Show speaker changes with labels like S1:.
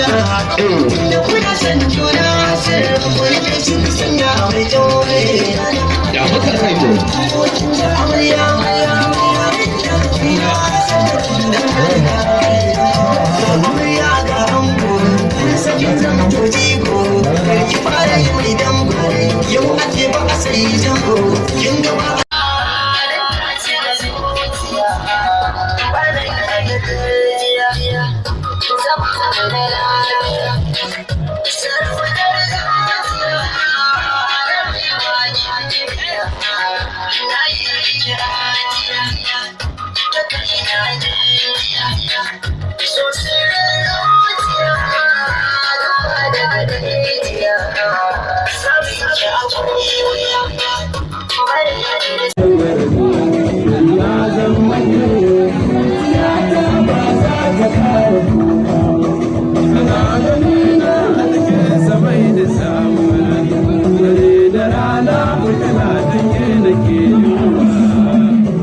S1: da kuna san juna sirrin wani kai shi sanya mai dole
S2: ya maka kai to
S1: amarya ga ango sakin zan toji ko ki fara yi mai dango yau ake ba a sai jango kin ga ba Sarwa